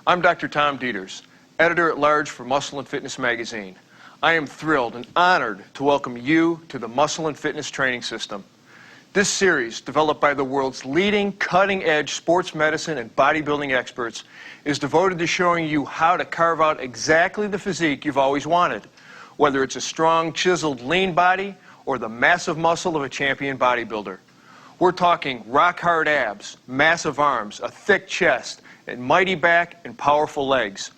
I'm Dr. Tom Dieters, editor-at-large for Muscle and Fitness magazine. I am thrilled and honored to welcome you to the Muscle and Fitness Training System. This series, developed by the world's leading cutting-edge sports medicine and bodybuilding experts, is devoted to showing you how to carve out exactly the physique you've always wanted, whether it's a strong, chiseled, lean body or the massive muscle of a champion bodybuilder. We're talking rock-hard abs, massive arms, a thick chest, and mighty back and powerful legs.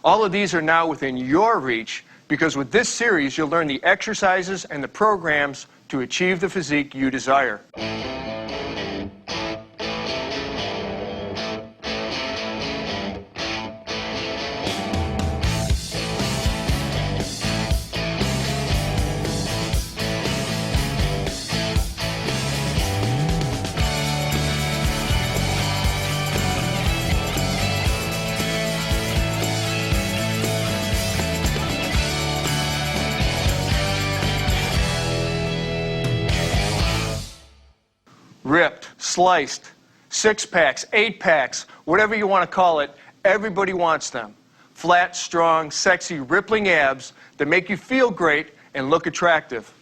All of these are now within your reach because with this series you'll learn the exercises and the programs to achieve the physique you desire. Ripped, sliced, 6-packs, 8-packs, whatever you want to call it, everybody wants them. Flat, strong, sexy, rippling abs that make you feel great and look attractive.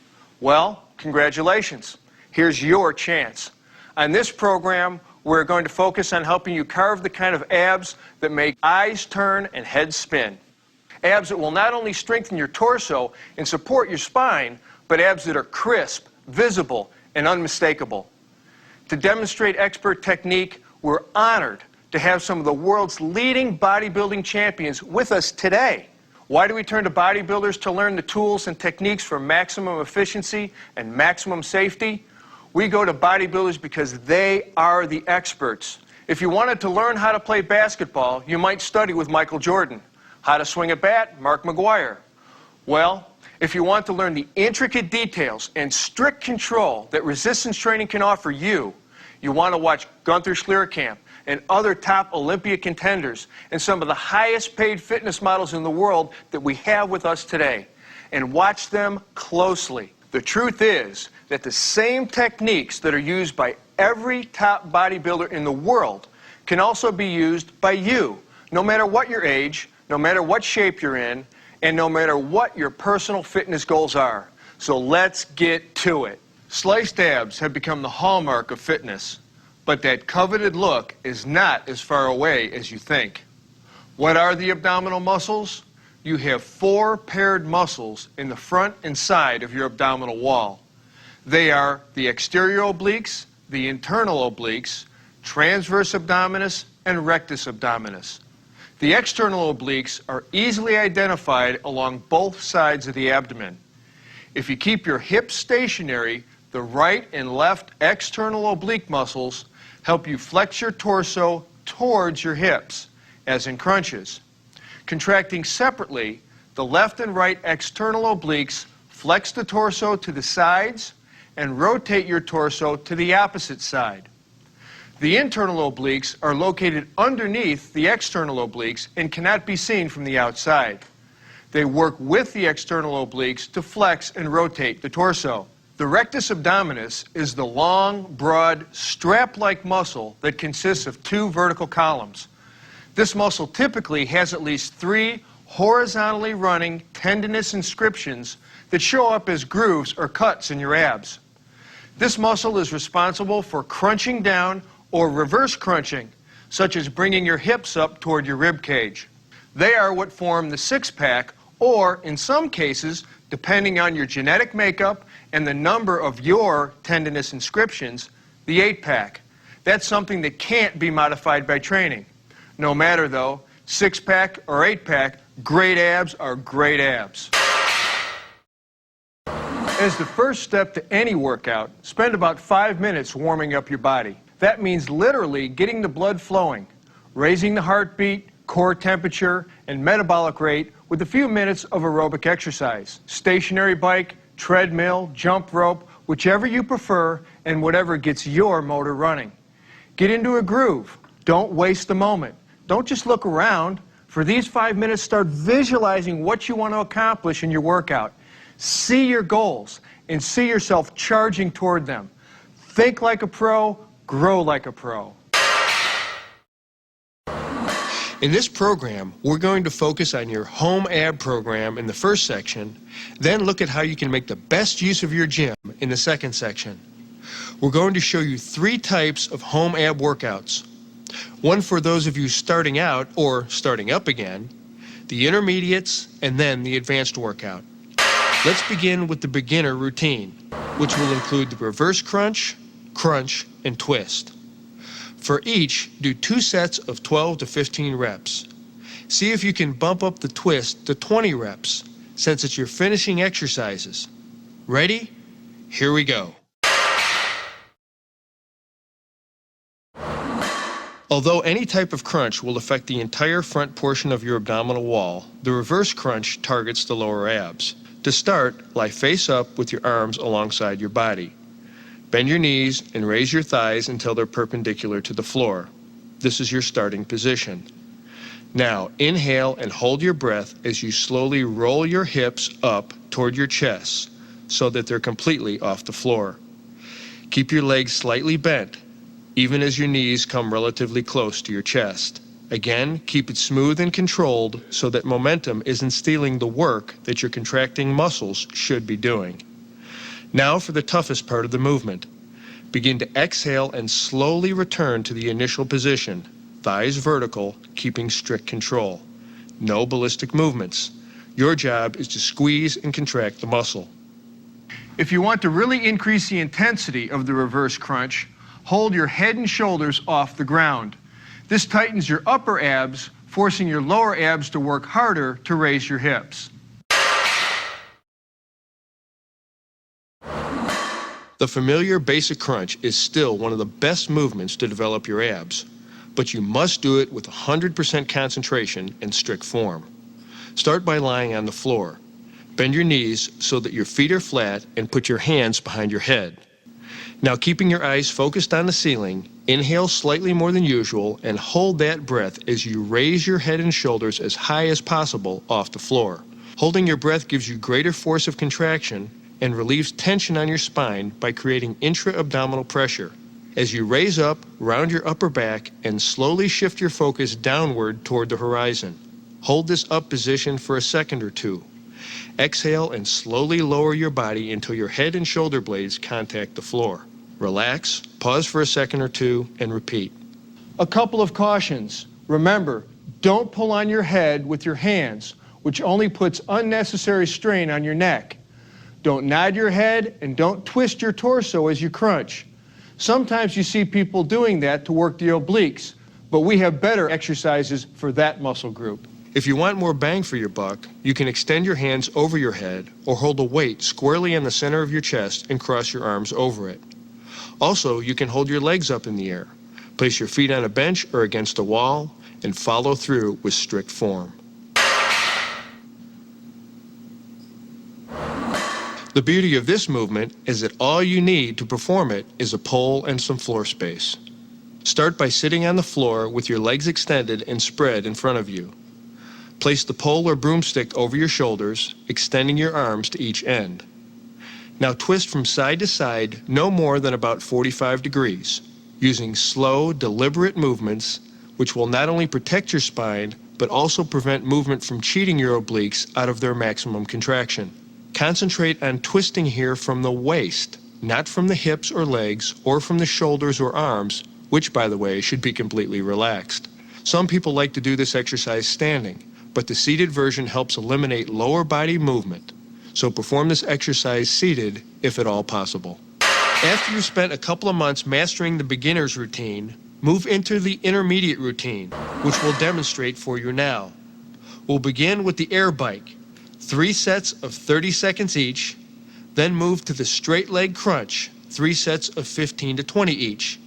Well, congratulations. Here's your chance. On this program, we're going to focus on helping you carve the kind of abs that make eyes turn and heads spin. Abs that will not only strengthen your torso and support your spine, but abs that are crisp, visible, and unmistakable. To demonstrate expert technique, we're honored to have some of the world's leading bodybuilding champions with us today. Why do we turn to bodybuilders to learn the tools and techniques for maximum efficiency and maximum safety? We go to bodybuilders because they are the experts. If you wanted to learn how to play basketball, you might study with Michael Jordan. How to swing a bat, Mark McGuire. Well, if you want to learn the intricate details and strict control that resistance training can offer you, you want to watch Gunther Schlierkamp and other top Olympia contenders and some of the highest paid fitness models in the world that we have with us today. And watch them closely. The truth is that the same techniques that are used by every top bodybuilder in the world can also be used by you, no matter what your age, no matter what shape you're in, and no matter what your personal fitness goals are. So let's get to it. Sliced abs have become the hallmark of fitness, but that coveted look is not as far away as you think. What are the abdominal muscles? You have 4 paired muscles in the front and side of your abdominal wall. They are the exterior obliques, the internal obliques, transverse abdominis, and rectus abdominis. The external obliques are easily identified along both sides of the abdomen. If you keep your hips stationary, the right and left external oblique muscles help you flex your torso towards your hips, as in crunches. Contracting separately, the left and right external obliques flex the torso to the sides and rotate your torso to the opposite side. The internal obliques are located underneath the external obliques and cannot be seen from the outside. They work with the external obliques to flex and rotate the torso. The rectus abdominis is the long, broad, strap-like muscle that consists of 2 vertical columns. This muscle typically has at least 3 horizontally running tendinous inscriptions that show up as grooves or cuts in your abs. This muscle is responsible for crunching down or reverse crunching, such as bringing your hips up toward your rib cage. They are what form the 6-pack, or in some cases, depending on your genetic makeup and the number of your tendinous inscriptions, the 8-pack. That's something that can't be modified by training. No matter though, 6-pack or 8-pack, great abs are great abs. As the first step to any workout, spend about 5 minutes warming up your body. That means literally getting the blood flowing, raising the heartbeat, core temperature, and metabolic rate with a few minutes of aerobic exercise. Stationary bike, treadmill, jump rope, whichever you prefer and whatever gets your motor running. Get into a groove. Don't waste a moment. Don't just look around. For these 5 minutes, start visualizing what you want to accomplish in your workout. See your goals and see yourself charging toward them. Think like a pro, grow like a pro. In this program, we're going to focus on your home ab program in the first section, then look at how you can make the best use of your gym in the second section. We're going to show you 3 types of home ab workouts. One for those of you starting out or starting up again, the intermediates, and then the advanced workout. Let's begin with the beginner routine, which will include the reverse crunch, crunch, and twist. For each, do 2 sets of 12 to 15 reps. See if you can bump up the twist to 20 reps, since it's your finishing exercises. Ready? Here we go. Although any type of crunch will affect the entire front portion of your abdominal wall, the reverse crunch targets the lower abs. To start, lie face up with your arms alongside your body. Bend your knees and raise your thighs until they're perpendicular to the floor. This is your starting position. Now, inhale and hold your breath as you slowly roll your hips up toward your chest so that they're completely off the floor. Keep your legs slightly bent, even as your knees come relatively close to your chest. Again, keep it smooth and controlled so that momentum isn't stealing the work that your contracting muscles should be doing. Now for the toughest part of the movement. Begin to exhale and slowly return to the initial position, thighs vertical, keeping strict control. No ballistic movements. Your job is to squeeze and contract the muscle. If you want to really increase the intensity of the reverse crunch, hold your head and shoulders off the ground. This tightens your upper abs, forcing your lower abs to work harder to raise your hips. The familiar basic crunch is still one of the best movements to develop your abs, but you must do it with 100% concentration and strict form. Start by lying on the floor. Bend your knees so that your feet are flat and put your hands behind your head. Now, keeping your eyes focused on the ceiling, inhale slightly more than usual and hold that breath as you raise your head and shoulders as high as possible off the floor. Holding your breath gives you greater force of contraction and relieves tension on your spine by creating intra-abdominal pressure. As you raise up, round your upper back, and slowly shift your focus downward toward the horizon. Hold this up position for a second or 2. Exhale and slowly lower your body until your head and shoulder blades contact the floor. Relax, pause for a second or 2, and repeat. A couple of cautions. Remember, don't pull on your head with your hands, which only puts unnecessary strain on your neck. Don't nod your head and don't twist your torso as you crunch. Sometimes you see people doing that to work the obliques, but we have better exercises for that muscle group. If you want more bang for your buck, you can extend your hands over your head or hold a weight squarely in the center of your chest and cross your arms over it. Also, you can hold your legs up in the air. Place your feet on a bench or against a wall and follow through with strict form. The beauty of this movement is that all you need to perform it is a pole and some floor space. Start by sitting on the floor with your legs extended and spread in front of you. Place the pole or broomstick over your shoulders, extending your arms to each end. Now twist from side to side no more than about 45 degrees, using slow, deliberate movements which will not only protect your spine, but also prevent movement from cheating your obliques out of their maximum contraction. Concentrate on twisting here from the waist, not from the hips or legs or from the shoulders or arms, which, by the way, should be completely relaxed. Some people like to do this exercise standing, but the seated version helps eliminate lower body movement. So perform this exercise seated if at all possible. After you've spent a couple of months mastering the beginner's routine, move into the intermediate routine, which we'll demonstrate for you now. We'll begin with the air bike, 3 sets of 30 seconds each, then move to the straight leg crunch, 3 sets of 15 to 20 each,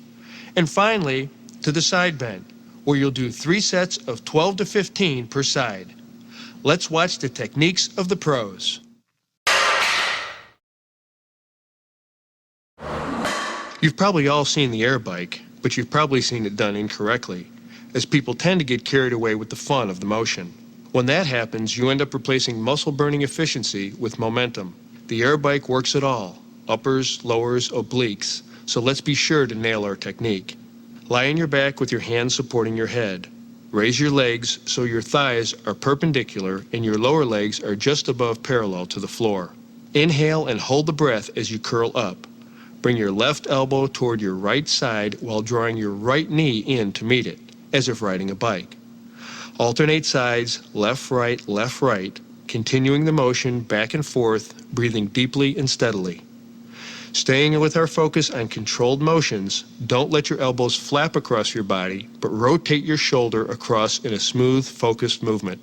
and finally to the side bend, where you'll do 3 sets of 12 to 15 per side. Let's watch the techniques of the pros. You've probably all seen the air bike, but you've probably seen it done incorrectly, as people tend to get carried away with the fun of the motion. When that happens, you end up replacing muscle-burning efficiency with momentum. The air bike works it all, uppers, lowers, obliques, so let's be sure to nail our technique. Lie on your back with your hands supporting your head. Raise your legs so your thighs are perpendicular and your lower legs are just above parallel to the floor. Inhale and hold the breath as you curl up. Bring your left elbow toward your right side while drawing your right knee in to meet it, as if riding a bike. Alternate sides, left, right, continuing the motion back and forth, breathing deeply and steadily. Staying with our focus on controlled motions, don't let your elbows flap across your body, but rotate your shoulder across in a smooth, focused movement.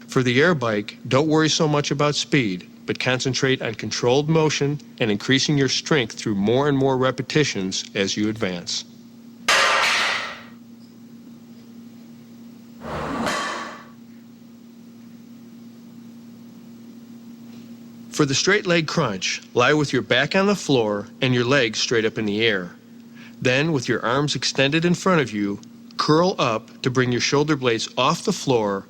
For the air bike, don't worry so much about speed, but concentrate on controlled motion and increasing your strength through more and more repetitions as you advance. For the straight leg crunch, lie with your back on the floor and your legs straight up in the air. Then, with your arms extended in front of you, curl up to bring your shoulder blades off the floor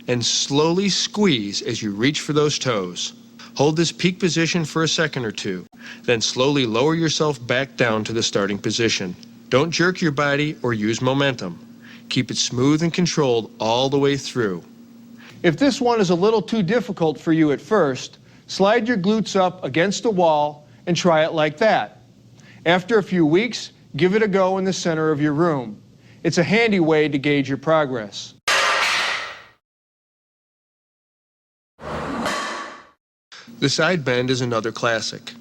and slowly squeeze as you reach for those toes. Hold this peak position for a second or two, then slowly lower yourself back down to the starting position. Don't jerk your body or use momentum. Keep it smooth and controlled all the way through. If this one is a little too difficult for you at first, slide your glutes up against a wall and try it like that. After a few weeks, give it a go in the center of your room. It's a handy way to gauge your progress. The side bend is another classic.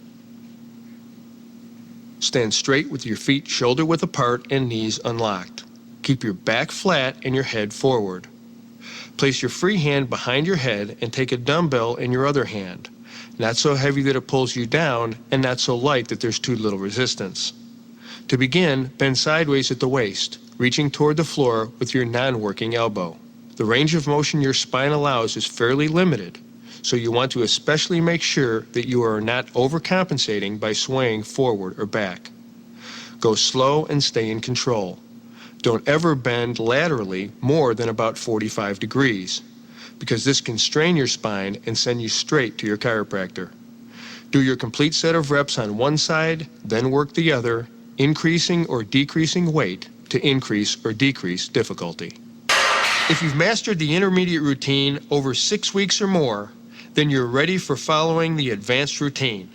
Stand straight with your feet shoulder width apart and knees unlocked. Keep your back flat and your head forward. Place your free hand behind your head and take a dumbbell in your other hand. Not so heavy that it pulls you down and not so light that there's too little resistance. To begin, bend sideways at the waist, reaching toward the floor with your non-working elbow. The range of motion your spine allows is fairly limited, so you want to especially make sure that you are not overcompensating by swaying forward or back. Go slow and stay in control. Don't ever bend laterally more than about 45 degrees, because this can strain your spine and send you straight to your chiropractor. Do your complete set of reps on one side, then work the other, increasing or decreasing weight to increase or decrease difficulty. If you've mastered the intermediate routine over 6 weeks or more, then you're ready for following the advanced routine.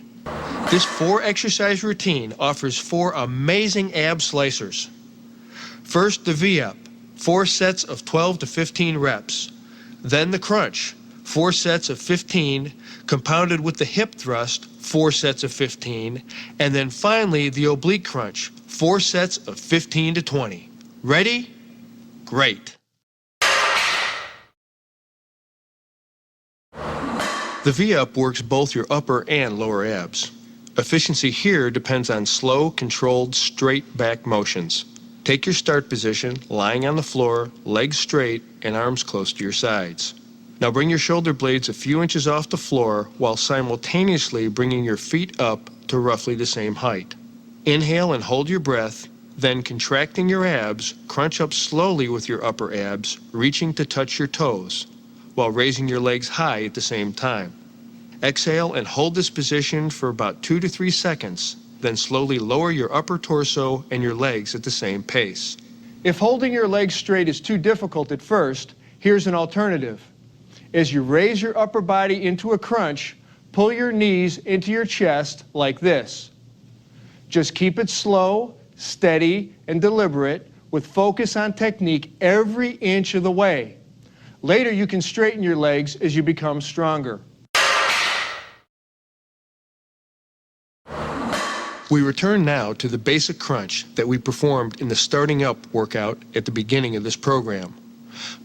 This 4-exercise routine offers 4 amazing ab slicers. First, the V-up, 4 sets of 12 to 15 reps. Then the crunch, 4 sets of 15, compounded with the hip thrust, 4 sets of 15, and then finally the oblique crunch, 4 sets of 15 to 20. Ready? Great. The V-up works both your upper and lower abs. Efficiency here depends on slow, controlled, straight back motions. Take your start position, lying on the floor, legs straight, and arms close to your sides. Now bring your shoulder blades a few inches off the floor while simultaneously bringing your feet up to roughly the same height. Inhale and hold your breath, then contracting your abs, crunch up slowly with your upper abs, reaching to touch your toes, while raising your legs high at the same time. Exhale and hold this position for about 2 to 3 seconds, then slowly lower your upper torso and your legs at the same pace. If holding your legs straight is too difficult at first, here's an alternative. As you raise your upper body into a crunch, pull your knees into your chest like this. Just keep it slow, steady, and deliberate with focus on technique every inch of the way. Later, you can straighten your legs as you become stronger. We return now to the basic crunch that we performed in the starting up workout at the beginning of this program.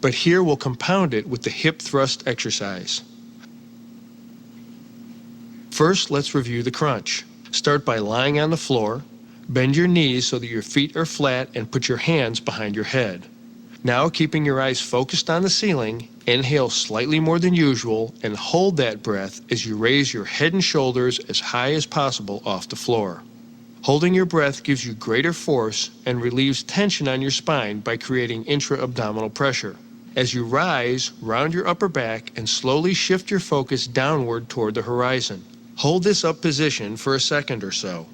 But here we'll compound it with the hip thrust exercise. First, let's review the crunch. Start by lying on the floor. Bend your knees so that your feet are flat and put your hands behind your head. Now, keeping your eyes focused on the ceiling, inhale slightly more than usual and hold that breath as you raise your head and shoulders as high as possible off the floor. Holding your breath gives you greater force and relieves tension on your spine by creating intra-abdominal pressure. As you rise, round your upper back and slowly shift your focus downward toward the horizon. Hold this up position for a second or so.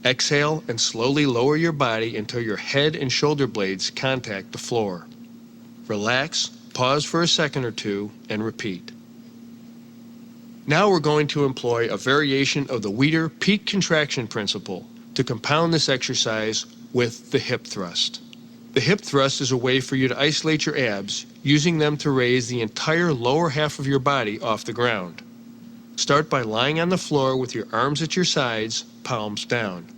Exhale and slowly lower your body until your head and shoulder blades contact the floor. Relax, pause for a second or two, and repeat. Now we're going to employ a variation of the Weider peak contraction principle to compound this exercise with the hip thrust. The hip thrust is a way for you to isolate your abs, using them to raise the entire lower half of your body off the ground. Start by lying on the floor with your arms at your sides, palms down.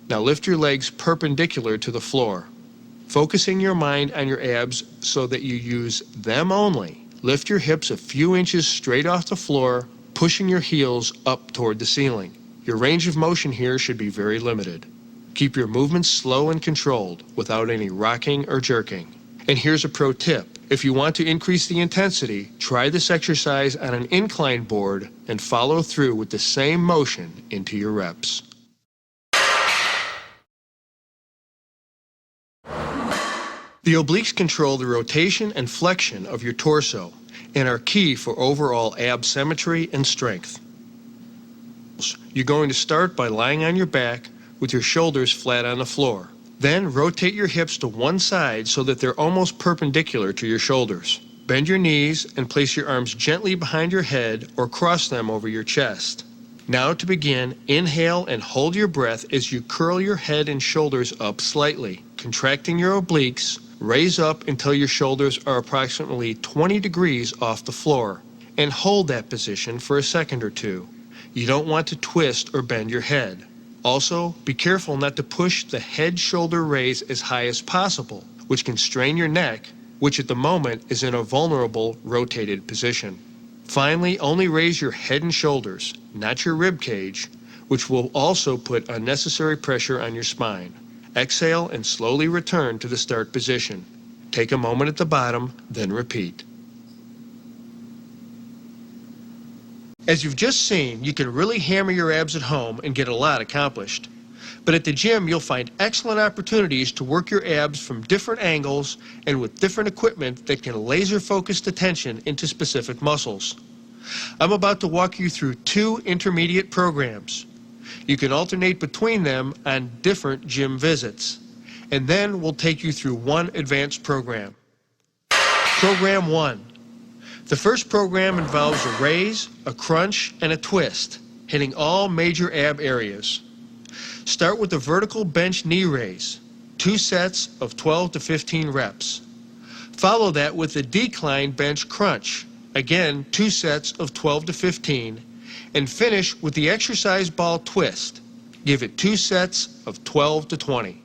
Now lift your legs perpendicular to the floor. Focusing your mind on your abs so that you use them only. Lift your hips a few inches straight off the floor, pushing your heels up toward the ceiling. Your range of motion here should be very limited. Keep your movements slow and controlled without any rocking or jerking. And here's a pro tip. If you want to increase the intensity, try this exercise on an incline board and follow through with the same motion into your reps. The obliques control the rotation and flexion of your torso and are key for overall ab symmetry and strength. You're going to start by lying on your back with your shoulders flat on the floor. Then rotate your hips to one side so that they're almost perpendicular to your shoulders. Bend your knees and place your arms gently behind your head or cross them over your chest. Now to begin, inhale and hold your breath as you curl your head and shoulders up slightly. Contracting your obliques, raise up until your shoulders are approximately 20 degrees off the floor, and hold that position for a second or two. You don't want to twist or bend your head. Also, be careful not to push the head-shoulder raise as high as possible, which can strain your neck, which at the moment is in a vulnerable rotated position. Finally, only raise your head and shoulders, not your rib cage, which will also put unnecessary pressure on your spine. Exhale and slowly return to the start position. Take a moment at the bottom, then repeat. As you've just seen, you can really hammer your abs at home and get a lot accomplished. But at the gym, you'll find excellent opportunities to work your abs from different angles and with different equipment that can laser focus attention into specific muscles. I'm about to walk you through 2 intermediate programs. You can alternate between them on different gym visits. And then we'll take you through 1 advanced program. Program 1. The first program involves a raise, a crunch, and a twist, hitting all major ab areas. Start with the vertical bench knee raise, 2 sets of 12 to 15 reps. Follow that with the decline bench crunch, again 2 sets of 12 to 15, and finish with the exercise ball twist. Give it 2 sets of 12 to 20.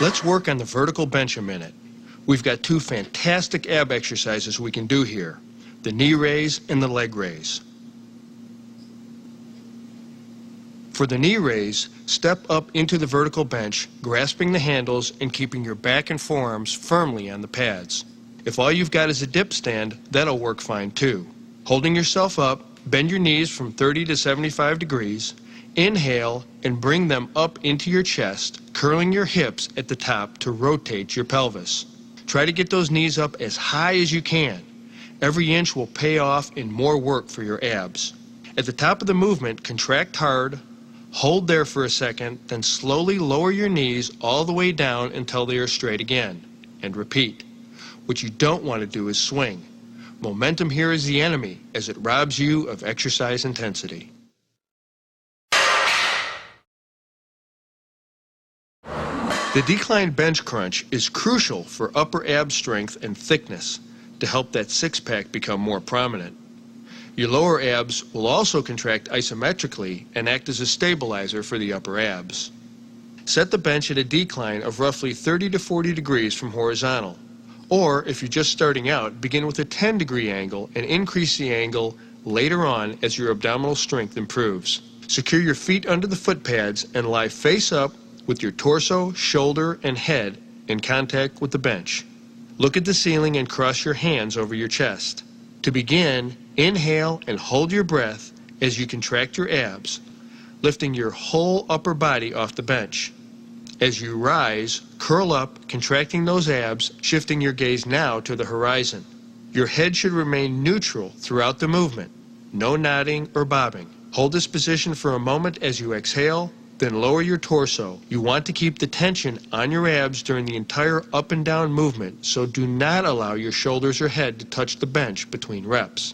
Let's work on the vertical bench a minute. We've got 2 fantastic ab exercises we can do here, the knee raise and the leg raise. For the knee raise, step up into the vertical bench, grasping the handles and keeping your back and forearms firmly on the pads. If all you've got is a dip stand, that'll work fine too. Holding yourself up, bend your knees from 30 to 75 degrees, inhale and bring them up into your chest, curling your hips at the top to rotate your pelvis. Try to get those knees up as high as you can. Every inch will pay off in more work for your abs. At the top of the movement, contract hard, hold there for a second, then slowly lower your knees all the way down until they are straight again, and repeat. What you don't want to do is swing. Momentum here is the enemy, as it robs you of exercise intensity. The decline bench crunch is crucial for upper ab strength and thickness to help that six-pack become more prominent. Your lower abs will also contract isometrically and act as a stabilizer for the upper abs. Set the bench at a decline of roughly 30 to 40 degrees from horizontal. Or, if you're just starting out, begin with a 10-degree angle and increase the angle later on as your abdominal strength improves. Secure your feet under the foot pads and lie face up with your torso, shoulder, and head in contact with the bench. Look at the ceiling and cross your hands over your chest. To begin, inhale and hold your breath as you contract your abs, lifting your whole upper body off the bench. As you rise, curl up, contracting those abs, shifting your gaze now to the horizon. Your head should remain neutral throughout the movement. No nodding or bobbing. Hold this position for a moment as you exhale, Then lower your torso. You want to keep the tension on your abs during the entire up and down movement, so do not allow your shoulders or head to touch the bench between reps.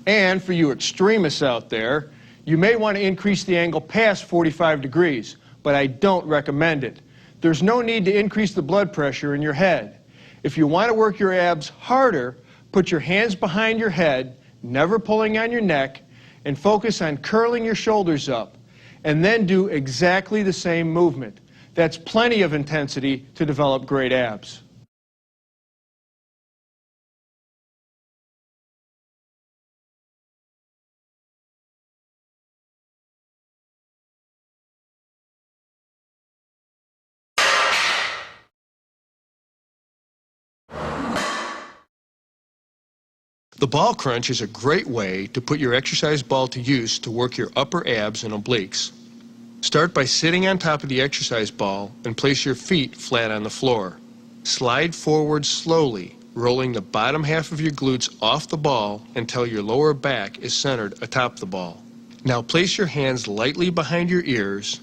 And for you extremists out there, you may want to increase the angle past 45 degrees, but I don't recommend it. There's no need to increase the blood pressure in your head. If you want to work your abs harder, put your hands behind your head, never pulling on your neck, and focus on curling your shoulders up, and then do exactly the same movement. That's plenty of intensity to develop great abs. The ball crunch is a great way to put your exercise ball to use to work your upper abs and obliques. Start by sitting on top of the exercise ball and place your feet flat on the floor. Slide forward slowly, rolling the bottom half of your glutes off the ball until your lower back is centered atop the ball. Now place your hands lightly behind your ears,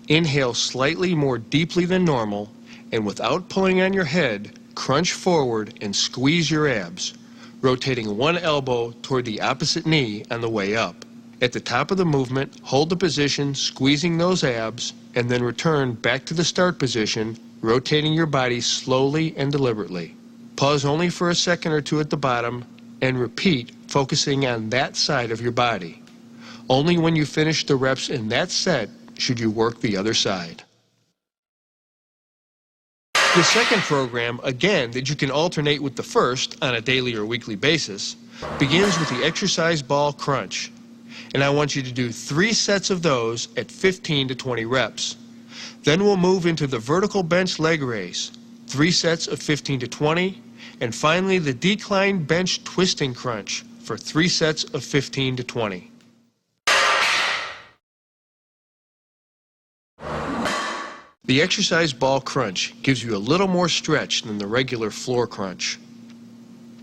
inhale slightly more deeply than normal, and without pulling on your head, crunch forward and squeeze your abs, rotating one elbow toward the opposite knee on the way up. At the top of the movement, hold the position, squeezing those abs, and then return back to the start position, rotating your body slowly and deliberately. Pause only for a second or two at the bottom, and repeat, focusing on that side of your body. Only when you finish the reps in that set should you work the other side. The second program, again, that you can alternate with the first on a daily or weekly basis, begins with the exercise ball crunch. And I want you to do 3 sets of those at 15 to 20 reps. Then we'll move into the vertical bench leg raise, 3 sets of 15 to 20, and finally the decline bench twisting crunch for 3 sets of 15 to 20. The exercise ball crunch gives you a little more stretch than the regular floor crunch.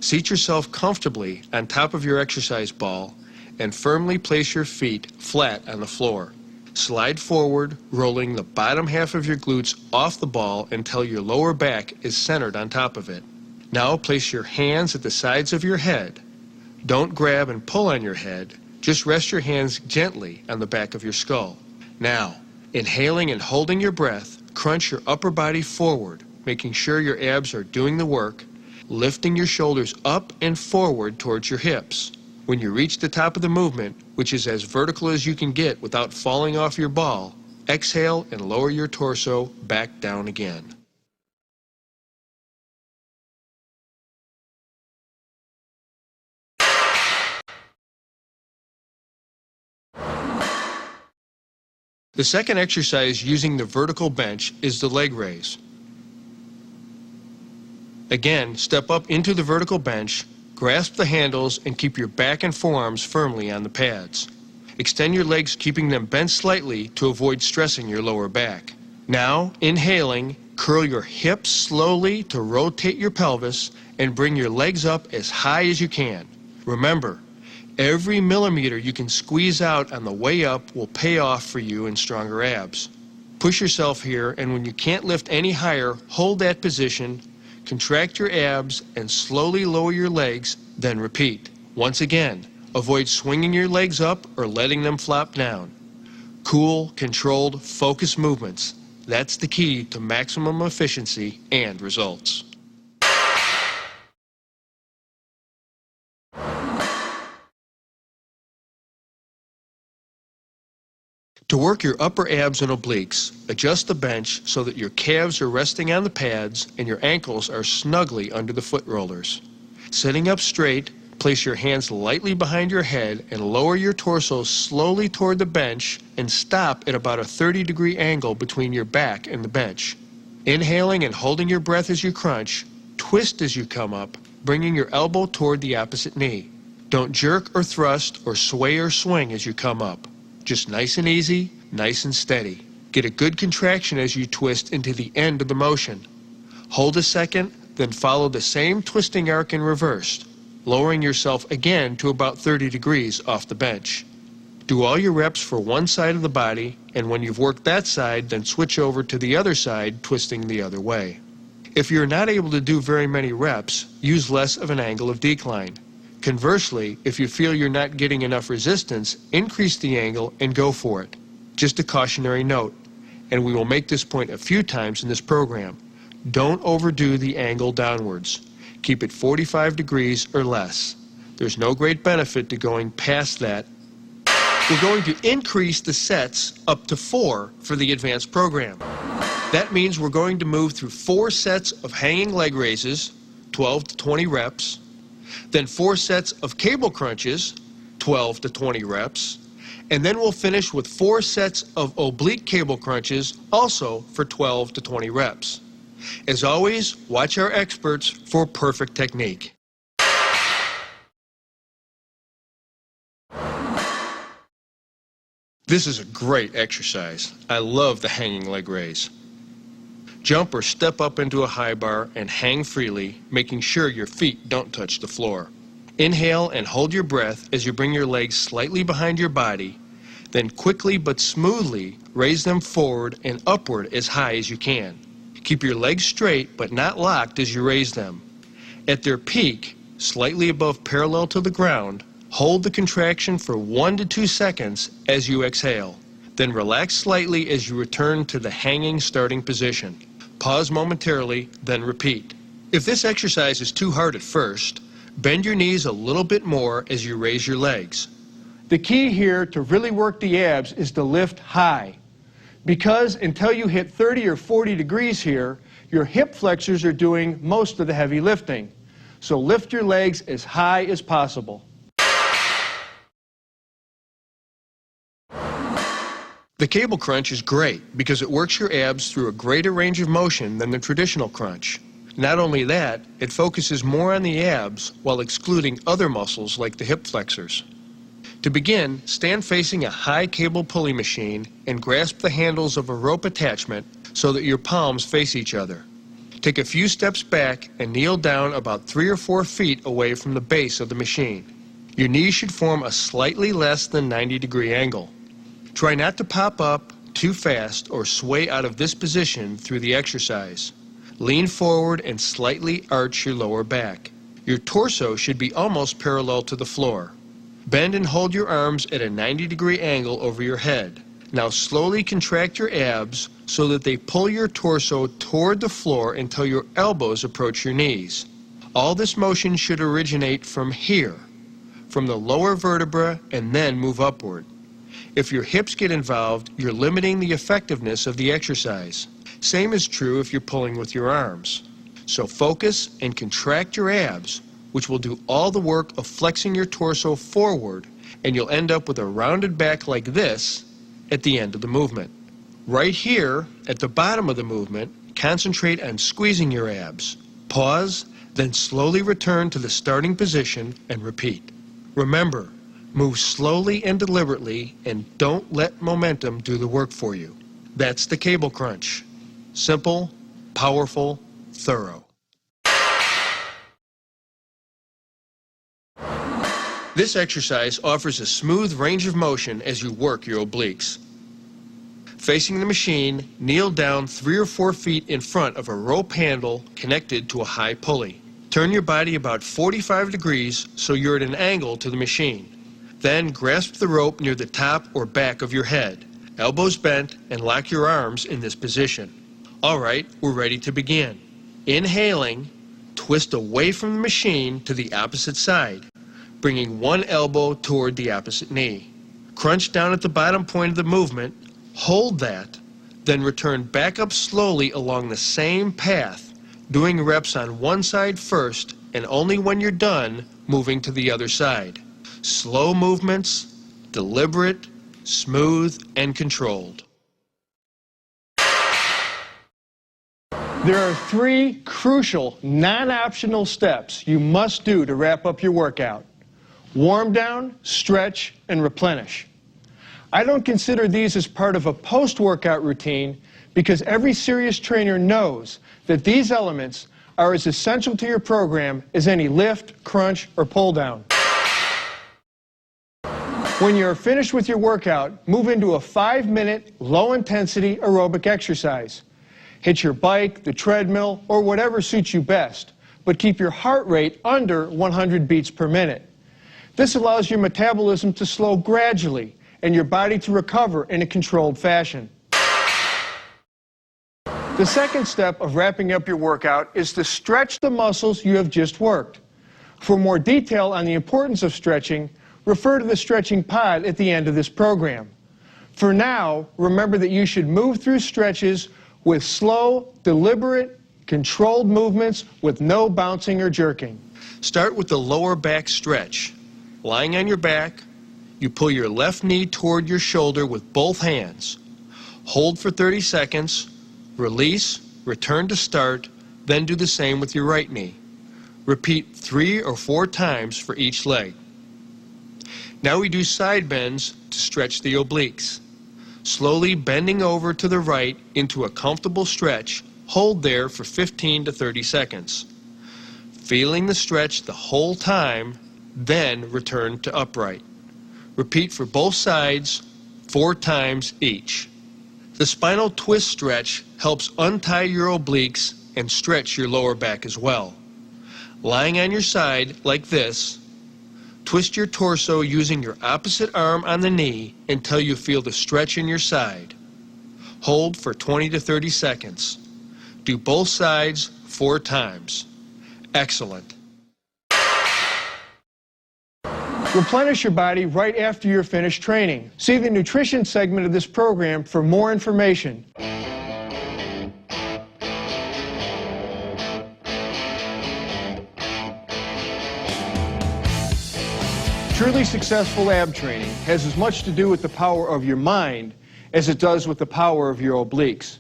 Seat yourself comfortably on top of your exercise ball and firmly place your feet flat on the floor. Slide forward, rolling the bottom half of your glutes off the ball until your lower back is centered on top of it. Now place your hands at the sides of your head. Don't grab and pull on your head, just rest your hands gently on the back of your skull. Now, inhaling and holding your breath, crunch your upper body forward, making sure your abs are doing the work, lifting your shoulders up and forward towards your hips. When you reach the top of the movement, which is as vertical as you can get without falling off your ball, exhale and lower your torso back down again. The second exercise using the vertical bench is the leg raise. Again, step up into the vertical bench, grasp the handles, and keep your back and forearms firmly on the pads. Extend your legs, keeping them bent slightly to avoid stressing your lower back. Now, inhaling, curl your hips slowly to rotate your pelvis and bring your legs up as high as you can. Remember, every millimeter you can squeeze out on the way up will pay off for you in stronger abs. Push yourself here, and when you can't lift any higher, hold that position, contract your abs, and slowly lower your legs, then repeat. Once again, avoid swinging your legs up or letting them flop down. Cool, controlled, focused movements. That's the key to maximum efficiency and results. To work your upper abs and obliques, adjust the bench so that your calves are resting on the pads and your ankles are snugly under the foot rollers. Sitting up straight, place your hands lightly behind your head and lower your torso slowly toward the bench and stop at about a 30-degree angle between your back and the bench. Inhaling and holding your breath as you crunch, twist as you come up, bringing your elbow toward the opposite knee. Don't jerk or thrust or sway or swing as you come up. Just nice and easy, nice and steady. Get a good contraction as you twist into the end of the motion. Hold a second, then follow the same twisting arc in reverse, lowering yourself again to about 30 degrees off the bench. Do all your reps for one side of the body, and when you've worked that side, then switch over to the other side, twisting the other way. If you're not able to do very many reps, use less of an angle of decline. Conversely, if you feel you're not getting enough resistance, increase the angle and go for it. Just a cautionary note, and we will make this point a few times in this program. Don't overdo the angle downwards. Keep it 45 degrees or less. There's no great benefit to going past that. We're going to increase the sets up to 4 for the advanced program. That means we're going to move through 4 sets of hanging leg raises, 12 to 20 reps, then 4 sets of cable crunches, 12 to 20 reps, and then we'll finish with 4 sets of oblique cable crunches, also for 12 to 20 reps. As always, watch our experts for perfect technique. This is a great exercise. I love the hanging leg raise. Jump or step up into a high bar and hang freely, making sure your feet don't touch the floor. Inhale and hold your breath as you bring your legs slightly behind your body, then quickly but smoothly raise them forward and upward as high as you can. Keep your legs straight but not locked as you raise them. At their peak, slightly above parallel to the ground, hold the contraction for 1 to 2 seconds as you exhale. Then relax slightly as you return to the hanging starting position. Pause momentarily, then repeat. If this exercise is too hard at first, bend your knees a little bit more as you raise your legs. The key here to really work the abs is to lift high. Because until you hit 30 or 40 degrees here, your hip flexors are doing most of the heavy lifting. So lift your legs as high as possible. The cable crunch is great because it works your abs through a greater range of motion than the traditional crunch. Not only that, it focuses more on the abs while excluding other muscles like the hip flexors. To begin, stand facing a high cable pulley machine and grasp the handles of a rope attachment so that your palms face each other. Take a few steps back and kneel down about 3 or 4 feet away from the base of the machine. Your knees should form a slightly less than 90-degree angle. Try not to pop up too fast or sway out of this position through the exercise. Lean forward and slightly arch your lower back. Your torso should be almost parallel to the floor. Bend and hold your arms at a 90-degree angle over your head. Now slowly contract your abs so that they pull your torso toward the floor until your elbows approach your knees. All this motion should originate from here, from the lower vertebra, and then move upward. If your hips get involved, you're limiting the effectiveness of the exercise. Same is true if you're pulling with your arms. So focus and contract your abs, which will do all the work of flexing your torso forward, and you'll end up with a rounded back like this at the end of the movement. Right here, at the bottom of the movement, concentrate on squeezing your abs. Pause, then slowly return to the starting position and repeat. Remember, move slowly and deliberately, and don't let momentum do the work for you. That's the cable crunch. Simple, powerful, thorough. This exercise offers a smooth range of motion as you work your obliques. Facing the machine, kneel down 3 or 4 feet in front of a rope handle connected to a high pulley. Turn your body about 45 degrees so you're at an angle to the machine. Then grasp the rope near the top or back of your head, elbows bent, and lock your arms in this position. All right, we're ready to begin. Inhaling, twist away from the machine to the opposite side, bringing one elbow toward the opposite knee. Crunch down at the bottom point of the movement, hold that, then return back up slowly along the same path, doing reps on one side first, and only when you're done, moving to the other side. Slow movements, deliberate, smooth, and controlled. There are 3 crucial, non-optional steps you must do to wrap up your workout. Warm down, stretch, and replenish. I don't consider these as part of a post-workout routine because every serious trainer knows that these elements are as essential to your program as any lift, crunch, or pull down. When you're finished with your workout, move into a 5-minute, low-intensity aerobic exercise. Hit your bike, the treadmill, or whatever suits you best, but keep your heart rate under 100 beats per minute. This allows your metabolism to slow gradually and your body to recover in a controlled fashion. The second step of wrapping up your workout is to stretch the muscles you have just worked. For more detail on the importance of stretching, refer to the stretching pod at the end of this program. For now, remember that you should move through stretches with slow, deliberate, controlled movements with no bouncing or jerking. Start with the lower back stretch. Lying on your back, you pull your left knee toward your shoulder with both hands. Hold for 30 seconds, release, return to start, then do the same with your right knee. Repeat 3 or 4 times for each leg. Now we do side bends to stretch the obliques. Slowly bending over to the right into a comfortable stretch, hold there for 15 to 30 seconds. Feeling the stretch the whole time, then return to upright. Repeat for both sides 4 times each. The spinal twist stretch helps untie your obliques and stretch your lower back as well. Lying on your side like this, twist your torso using your opposite arm on the knee until you feel the stretch in your side. Hold for 20 to 30 seconds. Do both sides 4 times. Excellent. Replenish your body right after you're finished training. See the nutrition segment of this program for more information. Truly successful ab training has as much to do with the power of your mind as it does with the power of your obliques.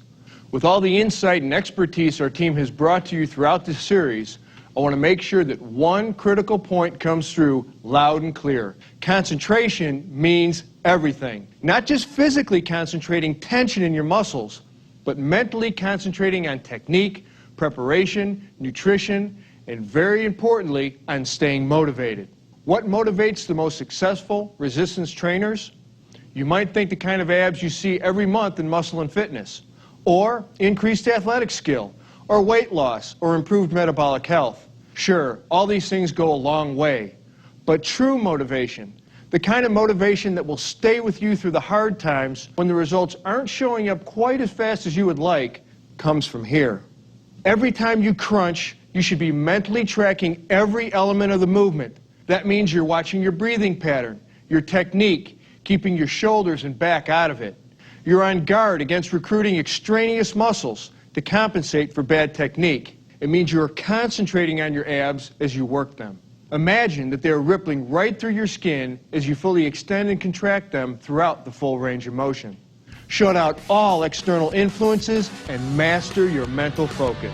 With all the insight and expertise our team has brought to you throughout this series, I want to make sure that one critical point comes through loud and clear. Concentration means everything. Not just physically concentrating tension in your muscles, but mentally concentrating on technique, preparation, nutrition, and very importantly, on staying motivated. What motivates the most successful resistance trainers? You might think the kind of abs you see every month in Muscle and Fitness, or increased athletic skill, or weight loss, or improved metabolic health. Sure, all these things go a long way, but true motivation, the kind of motivation that will stay with you through the hard times when the results aren't showing up quite as fast as you would like, comes from here. Every time you crunch, you should be mentally tracking every element of the movement. That means you're watching your breathing pattern, your technique, keeping your shoulders and back out of it. You're on guard against recruiting extraneous muscles to compensate for bad technique. It means you're concentrating on your abs as you work them. Imagine that they're rippling right through your skin as you fully extend and contract them throughout the full range of motion. Shut out all external influences and master your mental focus.